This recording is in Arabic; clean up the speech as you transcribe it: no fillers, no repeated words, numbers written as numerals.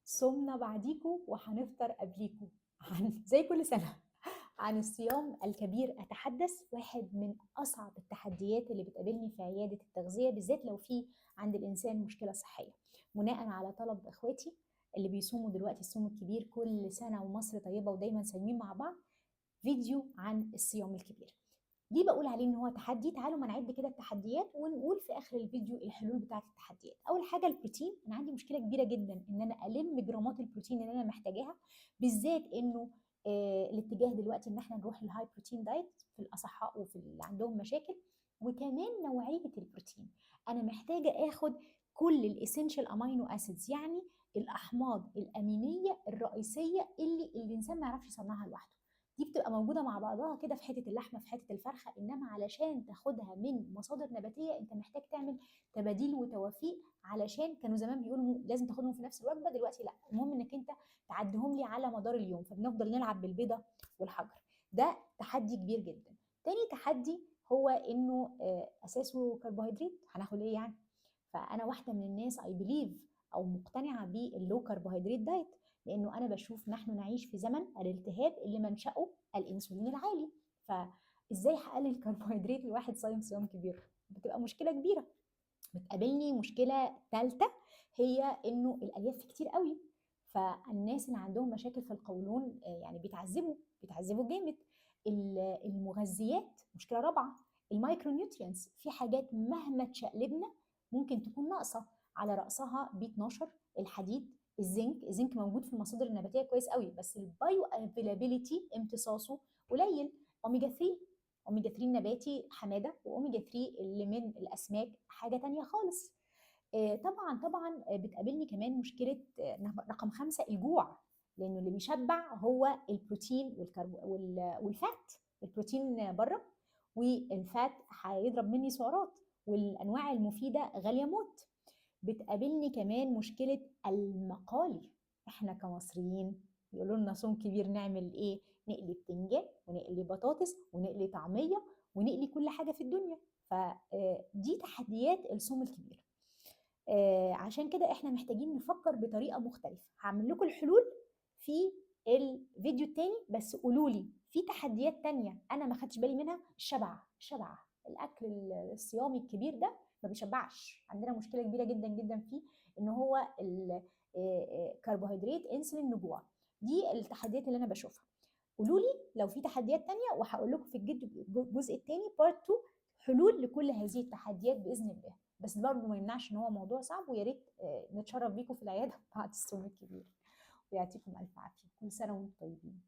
صمنا بعديكوا وهنفطر قبليكوا زي كل سنة عن الصيام الكبير أتحدث. واحد من أصعب التحديات اللي بتقابلني في عيادة التغذية، بالذات لو في عند الإنسان مشكلة صحية. بناء على طلب إخواتي اللي بيصوموا دلوقتي الصوم الكبير كل سنة ومصر طيبة ودايما صايمين مع بعض، فيديو عن الصيام الكبير. ليه بقول عليه ان هو تحدي؟ تعالوا ما نعد كده التحديات ونقول في اخر الفيديو الحلول بتاعه التحديات. اول حاجه البروتين، انا عندي مشكله كبيره جدا ان انا الم جرامات البروتين اللي انا محتاجاها، بالذات انه الاتجاه دلوقتي ان احنا نروح للهاي بروتين دايت في الاصحاء وفي اللي عندهم مشاكل. وكمان نوعيه البروتين، انا محتاجه اخد كل الاسينشال امينو اسيدز، يعني الاحماض الامينيه الرئيسيه اللي الانسان ما يعرفش يصنعها لوحده. دي بتبقى موجوده مع بعضها كده في حته اللحمه في حته الفرخه، انما علشان تاخدها من مصادر نباتيه انت محتاج تعمل تباديل وتوافيق، علشان كانوا زمان بيقولوا لازم تاخدهم في نفس الوجبه، دلوقتي لا، المهم انك انت تعدهم لي على مدار اليوم، فبنفضل نلعب بالبيضه والحجر. ده تحدي كبير جدا. تاني تحدي هو انه اساسه كربوهيدرات، هناخد ايه يعني؟ فانا واحده من الناس اي بليف او مقتنعه باللو كربوهيدرات دايت، لانه انا بشوف نحن نعيش في زمن الالتهاب اللي منشأه الانسولين العالي. فازاي هقلل الكربوهيدرات لواحد صايم صيام كبير؟ بتبقى مشكله كبيره. بتقابلني مشكله ثالثه، هي انه الالياف فيه كتير قوي، فالناس اللي عندهم مشاكل في القولون يعني بيتعذبوا جامد. المغذيات مشكله رابعه. المايكرو نيوترينز، في حاجات مهما تشقلبنا ممكن تكون ناقصه، على راسها بي 12، الحديد، الزنك موجود في المصادر النباتيه كويس قوي، بس البايو افيلابيليتي امتصاصه قليل. اوميجا 3، اوميجا 3 النباتي حماده، واوميجا 3 اللي من الاسماك حاجه تانية خالص. طبعا بتقابلني كمان مشكله رقم 5، الجوع، لانه اللي بيشبع هو البروتين والفات. البروتين بره، والفات هيضرب مني سعرات، والانواع المفيده غاليه موت. بتقابلني كمان مشكله المقالي. احنا كمصريين يقولوا لنا صوم كبير نعمل ايه؟ نقلي بتنجان ونقلي بطاطس ونقلي طعميه ونقلي كل حاجه في الدنيا. فدي تحديات الصوم الكبير. عشان كده احنا محتاجين نفكر بطريقه مختلفه. هعمل لكم الحلول في الفيديو التاني، بس قولوا لي في تحديات تانية انا ما خدتش بالي منها. الشبع، الاكل الصيامي الكبير ده ما بيشبعش، عندنا مشكله كبيره جدا جدا فيه، ان هو كربوهيدرات، انسولين، نجوع. دي التحديات اللي انا بشوفها. قولوا لي لو في تحديات تانية، وهقول لكم في الجزء الثاني بارت 2 حلول لكل هذه التحديات باذن الله. بس برضه ما يمنعش ان هو موضوع صعب، ويا ريت نتشرف بيكم في العياده بعد الصوم الكبير. ويعطيكم الف عافيه، كل سنه وانتم طيبين.